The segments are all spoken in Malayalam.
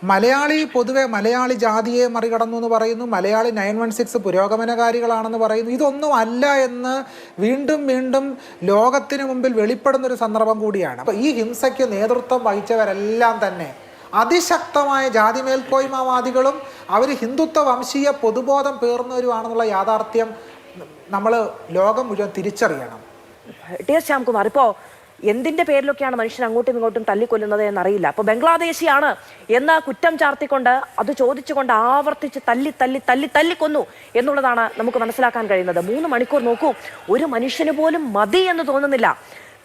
മലയാളി പൊതുവെ മലയാളി ജാതിയെ മറികടന്നു എന്ന് പറയുന്നു, മലയാളി 916 പുരോഗമനകാരികളാണെന്ന് പറയുന്നു. ഇതൊന്നും അല്ല എന്ന് വീണ്ടും വീണ്ടും ലോകത്തിന് മുമ്പിൽ വെളിപ്പെടുന്ന ഒരു സന്ദർഭം കൂടിയാണ്. അപ്പോൾ ഈ ഹിംസയ്ക്ക് നേതൃത്വം വഹിച്ചവരെല്ലാം തന്നെ അതിശക്തമായ ജാതി മേൽക്കോയ്മവാദികളും അവർ ഹിന്ദുത്വ വംശീയ പൊതുബോധം പേർന്നവരുമാണെന്നുള്ള യാഥാർത്ഥ്യം നമ്മൾ ലോകം മുഴുവൻ തിരിച്ചറിയണം. ടി എസ് ശ്യാംകുമാർ, ഇപ്പോൾ എന്തിന്റെ പേരിലൊക്കെയാണ് മനുഷ്യൻ അങ്ങോട്ടും ഇങ്ങോട്ടും തല്ലിക്കൊല്ലുന്നത് എന്നറിയില്ല. അപ്പോൾ ബംഗ്ലാദേശിയാണ് എന്ന കുറ്റം ചാർത്തിക്കൊണ്ട് അത് ചോദിച്ചുകൊണ്ട് ആവർത്തിച്ച് തല്ലിക്കൊന്നു എന്നുള്ളതാണ് നമുക്ക് മനസ്സിലാക്കാൻ കഴിയുന്നത്. 3 മണിക്കൂർ നോക്കൂ, ഒരു മനുഷ്യന് പോലും മതി എന്ന് തോന്നുന്നില്ല.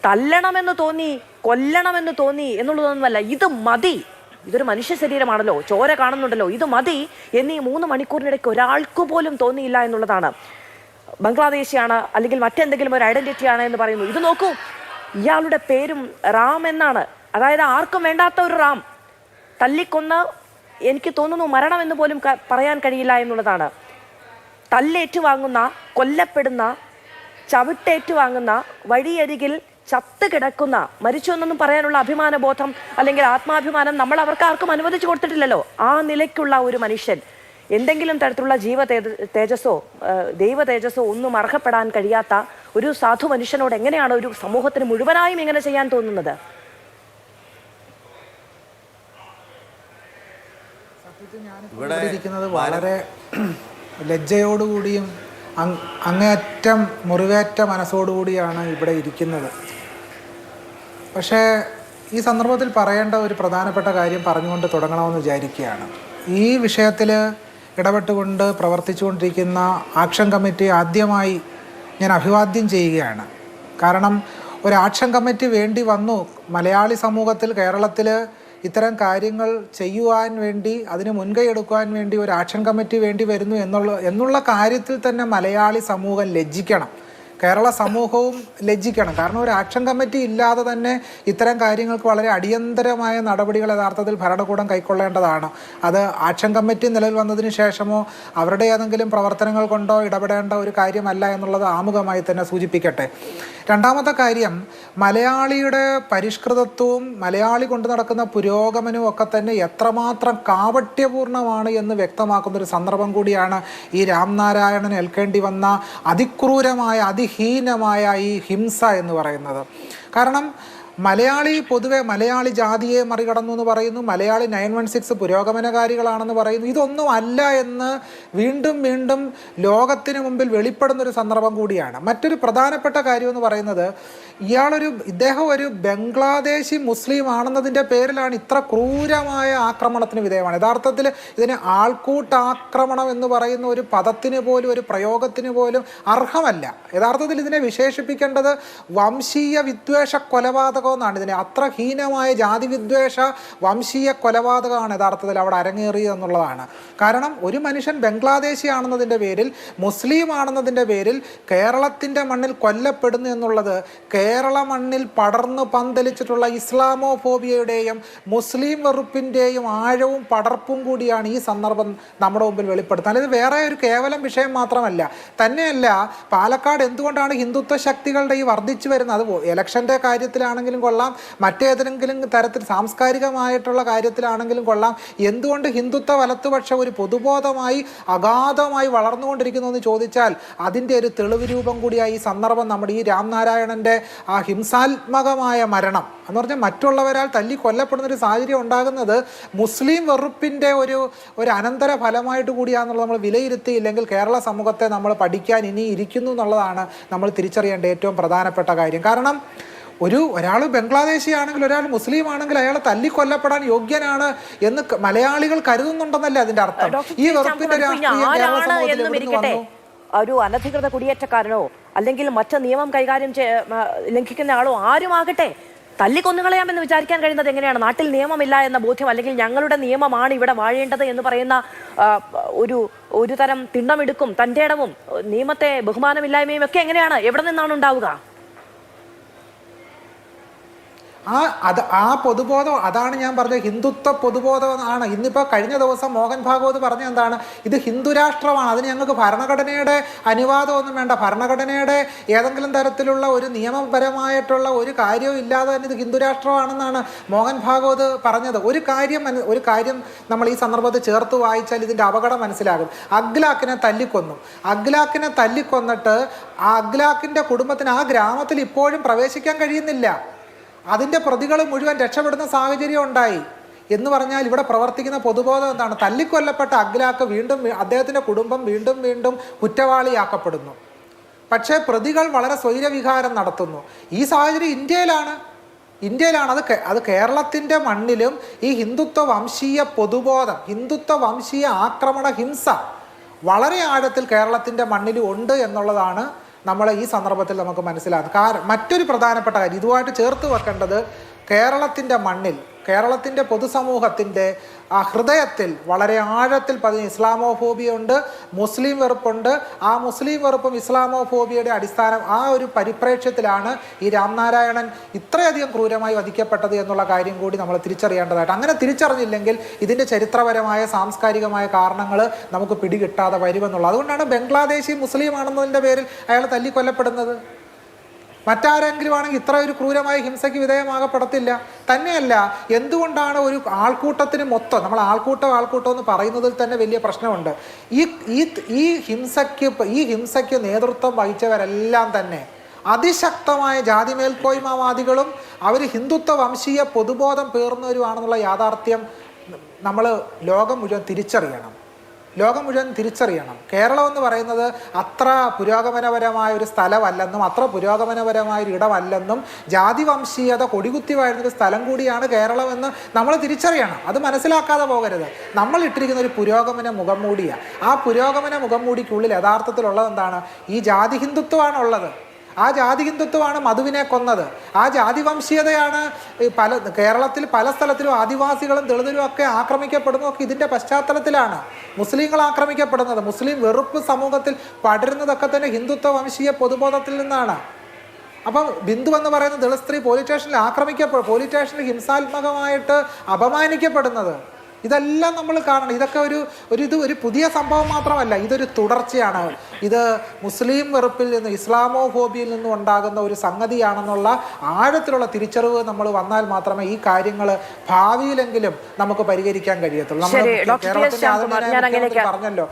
തല്ലണമെന്ന് തോന്നി, കൊല്ലണമെന്ന് തോന്നി എന്നുള്ളതൊന്നുമല്ല, ഇത് മതി, ഇതൊരു മനുഷ്യ ശരീരമാണല്ലോ, ചോര കാണുന്നുണ്ടല്ലോ, ഇത് മതി എന്നീ 3 മണിക്കൂറിനിടയ്ക്ക് ഒരാൾക്ക് പോലും തോന്നിയില്ല എന്നുള്ളതാണ്. ബംഗ്ലാദേശിയാണ് അല്ലെങ്കിൽ മറ്റെന്തെങ്കിലും ഒരു ഐഡന്റിറ്റിയാണ് എന്ന് പറയുന്നു. ഇത് നോക്കൂ, ഇയാളുടെ പേരും റാം എന്നാണ്, അതായത് ആർക്കും വേണ്ടാത്ത ഒരു റാം. തല്ലിക്കൊന്ന് എനിക്ക് തോന്നുന്നു മരണമെന്ന് പോലും പറയാൻ കഴിയില്ല എന്നുള്ളതാണ്. തല്ലേറ്റുവാങ്ങുന്ന, കൊല്ലപ്പെടുന്ന, ചവിട്ടേറ്റുവാങ്ങുന്ന, വഴിയരികിൽ ചത്ത് കിടക്കുന്ന, മരിച്ചു എന്നൊന്നും പറയാനുള്ള അഭിമാനബോധം അല്ലെങ്കിൽ ആത്മാഭിമാനം നമ്മൾ ആർക്കും അനുവദിച്ചു കൊടുത്തിട്ടില്ലല്ലോ. ആ നിലയ്ക്കുള്ള ഒരു മനുഷ്യൻ എന്തെങ്കിലും തരത്തിലുള്ള തേജസ്സോ ദൈവ തേജസ്സോ ഒന്നും അർഹപ്പെടാൻ കഴിയാത്ത ഒരു സാധു മനുഷ്യനോട് എങ്ങനെയാണ് ഒരു സമൂഹത്തിന് മുഴുവനായും ഇങ്ങനെ ചെയ്യാൻ തോന്നുന്നത്? ഇവിടെ ഇരിക്കുന്നത് വളരെ ലജ്ജയോടുകൂടിയും അങ്ങേയറ്റം മുറിവേറ്റ മനസ്സോടുകൂടിയാണ് ഇവിടെ ഇരിക്കുന്നത്. പക്ഷേ ഈ സന്ദർഭത്തിൽ പറയേണ്ട ഒരു പ്രധാനപ്പെട്ട കാര്യം പറഞ്ഞുകൊണ്ട് തുടങ്ങണമെന്ന് വിചാരിക്കുകയാണ്. ഈ വിഷയത്തിൽ ഇടപെട്ടുകൊണ്ട് പ്രവർത്തിച്ചുകൊണ്ടിരിക്കുന്ന ആക്ഷൻ കമ്മിറ്റി ആദ്യമായി ഞാൻ അഭിവാദ്യം ചെയ്യുകയാണ്. കാരണം ഒരു ആക്ഷൻ കമ്മിറ്റി വേണ്ടി വന്നു മലയാളി സമൂഹത്തിൽ, കേരളത്തിൽ ഇത്തരം കാര്യങ്ങൾ ചെയ്യുവാൻ വേണ്ടി, അതിന് മുൻകൈ എടുക്കുവാൻ വേണ്ടി ഒരു ആക്ഷൻ കമ്മിറ്റി വേണ്ടി വരുന്നു എന്നുള്ള കാര്യത്തിൽ തന്നെ മലയാളി സമൂഹം ലജ്ജിക്കണം, കേരള സമൂഹവും ലജ്ജിക്കണം. കാരണം ഒരു ആക്ഷൻ കമ്മിറ്റി ഇല്ലാതെ തന്നെ ഇത്തരം കാര്യങ്ങൾക്ക് വളരെ അടിയന്തരമായ നടപടികൾ യഥാർത്ഥത്തിൽ ഭരണകൂടം കൈക്കൊള്ളേണ്ടതാണ്. അത് ആക്ഷൻ കമ്മിറ്റി നിലവിൽ വന്നതിന് ശേഷമോ അവരുടെ ഏതെങ്കിലും പ്രവർത്തനങ്ങൾ കൊണ്ടോ ഇടപെടേണ്ട ഒരു കാര്യമല്ല എന്നുള്ളത് ആമുഖമായി തന്നെ സൂചിപ്പിക്കട്ടെ. രണ്ടാമത്തെ കാര്യം, മലയാളിയുടെ പരിഷ്കൃതത്വവും മലയാളി കൊണ്ടു നടക്കുന്ന പുരോഗമനവും ഒക്കെ തന്നെ എത്രമാത്രം കാപട്യപൂർണമാണ് എന്ന് വ്യക്തമാക്കുന്നൊരു സന്ദർഭം കൂടിയാണ് ഈ രാംനാരായണൻ ഏൽക്കേണ്ടി വന്ന അതിക്രൂരമായ ഹീനമായ ഈ ഹിംസ എന്ന് പറയുന്നത്. കാരണം മലയാളി പൊതുവെ മലയാളി ജാതിയെ മറികടന്നു എന്ന് പറയുന്നു, മലയാളി 916 പുരോഗമനകാരികളാണെന്ന് പറയുന്നു. ഇതൊന്നും അല്ല എന്ന് വീണ്ടും വീണ്ടും ലോകത്തിന് മുമ്പിൽ വെളിപ്പെടുന്നൊരു സന്ദർഭം കൂടിയാണ്. മറ്റൊരു പ്രധാനപ്പെട്ട കാര്യം എന്ന് പറയുന്നത്, ഇദ്ദേഹം ഒരു ബംഗ്ലാദേശി മുസ്ലിം ആണെന്നതിൻ്റെ പേരിലാണ് ഇത്ര ക്രൂരമായ ആക്രമണത്തിന് വിധേയമാണ്. യഥാർത്ഥത്തിൽ ഇതിന് ആൾക്കൂട്ടാക്രമണം എന്ന് പറയുന്ന ഒരു പദത്തിന് പോലും, ഒരു പ്രയോഗത്തിന് പോലും അർഹമല്ല. യഥാർത്ഥത്തിൽ ഇതിനെ വിശേഷിപ്പിക്കേണ്ടത് വംശീയ വിദ്വേഷ കൊലപാതകം എന്നാണ്. ഇതിനെ അത്ര ഹീനമായ ജാതി വിദ്വേഷ വംശീയ കൊലപാതകമാണ് യഥാർത്ഥത്തിൽ അവിടെ അരങ്ങേറിയത് എന്നുള്ളതാണ്. കാരണം ഒരു മനുഷ്യൻ ബംഗ്ലാദേശി ആണെന്നതിൻ്റെ പേരിൽ, മുസ്ലിം ആണെന്നതിൻ്റെ പേരിൽ കേരളത്തിൻ്റെ മണ്ണിൽ കൊല്ലപ്പെടുന്നു എന്നുള്ളത് കേരള മണ്ണിൽ പടർന്നു പന്തലിച്ചിട്ടുള്ള ഇസ്ലാമോഫോബിയയുടെയും മുസ്ലിം വെറുപ്പിൻ്റെയും ആഴവും പടർപ്പും കൂടിയാണ് ഈ സന്ദർഭം നമ്മുടെ മുമ്പിൽ വെളിപ്പെടുത്തുന്നത്. ഇത് വേറെ ഒരു കേവലം വിഷയം മാത്രമല്ല. തന്നെയല്ല, പാലക്കാട് എന്തുകൊണ്ടാണ് ഹിന്ദുത്വ ശക്തികളുടെ ഈ വർദ്ധിച്ചു വരുന്നത്, അത് ഇലക്ഷൻ്റെ കാര്യത്തിലാണെങ്കിലും കൊള്ളാം, മറ്റേതെങ്കിലും തരത്തിൽ സാംസ്കാരികമായിട്ടുള്ള കാര്യത്തിലാണെങ്കിലും കൊള്ളാം, എന്തുകൊണ്ട് ഹിന്ദുത്വ വലത്തുപക്ഷ ഒരു പൊതുബോധമായി അഗാധമായി വളർന്നുകൊണ്ടിരിക്കുന്നു എന്ന് ചോദിച്ചാൽ അതിൻ്റെ ഒരു തെളിവ് രൂപം കൂടിയായി ഈ സന്ദർഭം നമ്മുടെ ഈ രാംനാരായണൻ്റെ ആ ഹിംസാത്മകമായ മരണം എന്ന് പറഞ്ഞാൽ മറ്റുള്ളവരാൽ തല്ലി കൊല്ലപ്പെടുന്നൊരു സാഹചര്യം ഉണ്ടാകുന്നത് മുസ്ലിം വെറുപ്പിൻ്റെ ഒരു അനന്തര ഫലമായിട്ട് കൂടിയാണെന്നുള്ളത് നമ്മൾ വിലയിരുത്തിയില്ലെങ്കിൽ കേരള സമൂഹത്തെ നമ്മൾ പഠിക്കാൻ ഇനി ഇരിക്കുന്നു എന്നുള്ളതാണ് നമ്മൾ തിരിച്ചറിയേണ്ട ഏറ്റവും പ്രധാനപ്പെട്ട കാര്യം. കാരണം ഒരാൾ ബംഗ്ലാദേശി ആണെങ്കിൽ, ഒരാൾ മുസ്ലിം ആണെങ്കിൽ അയാൾ തല്ലിക്കൊല്ലപ്പെടാൻ യോഗ്യനാണ് എന്ന് മലയാളികൾ കരുതുന്നുണ്ടെന്നല്ലേ അതിന്റെ അർത്ഥം. ഈ വെറുപ്പിന്റെ രാഷ്ട്രീയം ഒരു അനധികൃത കുടിയേറ്റക്കാരനോ അല്ലെങ്കിൽ മറ്റ് നിയമം കൈകാര്യം ലംഘിക്കുന്ന ആളോ ആരുമാകട്ടെ തല്ലിക്കൊന്നുകളയാമെന്ന് വിചാരിക്കാൻ കഴിയുന്നത് എങ്ങനെയാണ്? നാട്ടിൽ നിയമമില്ല എന്ന ബോധ്യം, അല്ലെങ്കിൽ ഞങ്ങളുടെ നിയമമാണ് ഇവിടെ വാഴേണ്ടത് എന്ന് പറയുന്ന ഒരു തരം തിണ്ണമെടുക്കും, തൻ്റെ ഇടവും നിയമത്തെ ബഹുമാനമില്ലായ്മയും ഒക്കെ എങ്ങനെയാണ്, എവിടെ നിന്നാണ് ഉണ്ടാവുക? ആ പൊതുബോധം, അതാണ് ഞാൻ പറഞ്ഞത്, ഹിന്ദുത്വ പൊതുബോധം ആണ്. ഇന്നിപ്പോൾ കഴിഞ്ഞ ദിവസം മോഹൻ ഭാഗവത് പറഞ്ഞ എന്താണ്, ഇത് ഹിന്ദു രാഷ്ട്രമാണ്, അതിന് ഞങ്ങൾക്ക് ഭരണഘടനയുടെ അനുവാദമൊന്നും വേണ്ട, ഭരണഘടനയുടെ ഏതെങ്കിലും തരത്തിലുള്ള ഒരു നിയമപരമായിട്ടുള്ള ഒരു കാര്യവും ഇല്ലാതെ തന്നെ ഇത് ഹിന്ദു രാഷ്ട്രമാണെന്നാണ് മോഹൻ ഭാഗവത് പറഞ്ഞത്. ഒരു കാര്യം നമ്മൾ ഈ സന്ദർഭത്തിൽ ചേർത്ത് വായിച്ചാൽ ഇതിൻ്റെ അപകടം മനസ്സിലാകും. അഖ്ലാഖിനെ തല്ലിക്കൊന്നിട്ട് ആ അഖ്ലാഖിൻ്റെ കുടുംബത്തിന് ആ ഗ്രാമത്തിൽ ഇപ്പോഴും പ്രവേശിക്കാൻ കഴിയുന്നില്ല. അതിൻ്റെ പ്രതികൾ മുഴുവൻ രക്ഷപ്പെടുന്ന സാഹചര്യം ഉണ്ടായി എന്ന് പറഞ്ഞാൽ ഇവിടെ പ്രവർത്തിക്കുന്ന പൊതുബോധം എന്താണ്? തല്ലിക്കൊല്ലപ്പെട്ട അഖ്ലാഖ് വീണ്ടും അദ്ദേഹത്തിൻ്റെ കുടുംബം വീണ്ടും കുറ്റവാളിയാക്കപ്പെടുന്നു. പക്ഷേ പ്രതികൾ വളരെ സ്വൈരവിഹാരം നടത്തുന്നു. ഈ സാഹചര്യം ഇന്ത്യയിലാണ്. അത് കേരളത്തിൻ്റെ മണ്ണിലും ഈ ഹിന്ദുത്വ വംശീയ പൊതുബോധം, ഹിന്ദുത്വ വംശീയ ആക്രമണ ഹിംസ വളരെ ആഴത്തിൽ കേരളത്തിൻ്റെ മണ്ണിലും ഉണ്ട് എന്നുള്ളതാണ് നമ്മൾ ഈ സന്ദർഭത്തിൽ നമുക്ക് മനസ്സിലാകുന്നത്. മറ്റൊരു പ്രധാനപ്പെട്ട കാര്യം ഇതുമായിട്ട് ചേർത്ത് വെക്കേണ്ടത്, കേരളത്തിൻ്റെ മണ്ണിൽ, കേരളത്തിൻ്റെ പൊതുസമൂഹത്തിൻ്റെ ആ ഹൃദയത്തിൽ വളരെ ആഴത്തിൽ പതിഞ്ഞ ഇസ്ലാമോഫോബിയ ഉണ്ട്, മുസ്ലിം വെറുപ്പുണ്ട്. ആ മുസ്ലിം വെറുപ്പും ഇസ്ലാമോഫോബിയയുടെ അടിസ്ഥാനം ആ ഒരു പരിപ്രേക്ഷ്യത്തിലാണ് ഈ രാംനാരായണൻ ഇത്രയധികം ക്രൂരമായി വധിക്കപ്പെട്ടത് എന്നുള്ള കാര്യം കൂടി നമ്മൾ തിരിച്ചറിയേണ്ടതായിട്ട്. അങ്ങനെ തിരിച്ചറിഞ്ഞില്ലെങ്കിൽ ഇതിൻ്റെ ചരിത്രപരമായ സാംസ്കാരികമായ കാരണങ്ങൾ നമുക്ക് പിടികിട്ടാതെ വരുമെന്നുള്ളത്. അതുകൊണ്ടാണ് ബംഗ്ലാദേശി മുസ്ലിം ആണെന്നതിൻ്റെ പേരിൽ അയാൾ തല്ലിക്കൊല്ലപ്പെടുന്നത്. മറ്റാരെങ്കിലും ആണെങ്കിൽ ഇത്ര ഒരു ക്രൂരമായ ഹിംസയ്ക്ക് വിധേയമാകപ്പെടത്തില്ല. തന്നെയല്ല, എന്തുകൊണ്ടാണ് ഒരു ആൾക്കൂട്ടത്തിന് മൊത്തം, നമ്മൾ ആൾക്കൂട്ടം എന്ന് പറയുന്നതിൽ തന്നെ വലിയ പ്രശ്നമുണ്ട്. ഈ ഹിംസയ്ക്ക് നേതൃത്വം വഹിച്ചവരെല്ലാം തന്നെ അതിശക്തമായ ജാതി മേൽക്കോയ്മവാദികളും അവർ ഹിന്ദുത്വ വംശീയ പൊതുബോധം പേർന്നവരുമാണെന്നുള്ള യാഥാർത്ഥ്യം നമ്മൾ ലോകം മുഴുവൻ തിരിച്ചറിയണം. കേരളം എന്ന് പറയുന്നത് അത്ര പുരോഗമനപരമായ ഒരു സ്ഥലമല്ലെന്നും അത്ര പുരോഗമനപരമായ ഒരു ഇടമല്ലെന്നും ജാതി വംശീയത കൊടികുത്തി വാഴുന്നൊരു സ്ഥലം കൂടിയാണ് കേരളമെന്ന് നമ്മൾ തിരിച്ചറിയണം. അത് മനസ്സിലാക്കാതെ പോകരുത്. നമ്മൾ ഇട്ടിരിക്കുന്ന ഒരു പുരോഗമന മുഖംമൂടിയാണ്. ആ പുരോഗമന മുഖംമൂടിക്കുള്ളിൽ യഥാർത്ഥത്തിലുള്ളത് എന്താണ്? ഈ ജാതി ഹിന്ദുത്വമാണ് ഉള്ളത്. ആ ജാതി ഹിന്ദുത്വമാണ് മധുവിനെ കൊന്നത്. ആ ജാതി വംശീയതയാണ് കേരളത്തിൽ പല സ്ഥലത്തിലും ആദിവാസികളും ദളിതരും ഒക്കെ ആക്രമിക്കപ്പെടുന്നതൊക്കെ ഇതിൻ്റെ പശ്ചാത്തലത്തിലാണ്. മുസ്ലിങ്ങൾ ആക്രമിക്കപ്പെടുന്നത്, മുസ്ലിം വെറുപ്പ് സമൂഹത്തിൽ പടരുന്നതൊക്കെ തന്നെ ഹിന്ദുത്വ വംശീയ പൊതുബോധത്തിൽ നിന്നാണ്. അപ്പം ബിന്ദു എന്ന് പറയുന്ന ദളിത് സ്ത്രീ പോലീസ് സ്റ്റേഷനിൽ ഹിംസാത്മകമായിട്ട് അപമാനിക്കപ്പെടുന്നത്, ഇതെല്ലാം നമ്മൾ കാണണം. ഇതൊക്കെ ഒരു പുതിയ സംഭവം മാത്രമല്ല, ഇതൊരു തുടർച്ചയാണ്. ഇത് മുസ്ലിം വെറുപ്പിൽ നിന്ന്, ഇസ്ലാമോഫോബിയിൽ നിന്നും ഉണ്ടാകുന്ന ഒരു സംഗതിയാണെന്നുള്ള ആഴത്തിലുള്ള തിരിച്ചറിവ് നമ്മൾ വന്നാൽ മാത്രമേ ഈ കാര്യങ്ങൾ ഭാവിയിലെങ്കിലും നമുക്ക് പരിഹരിക്കാൻ കഴിയത്തുള്ളൂ. നമ്മൾ കേരളത്തിന്റെ പറഞ്ഞല്ലോ.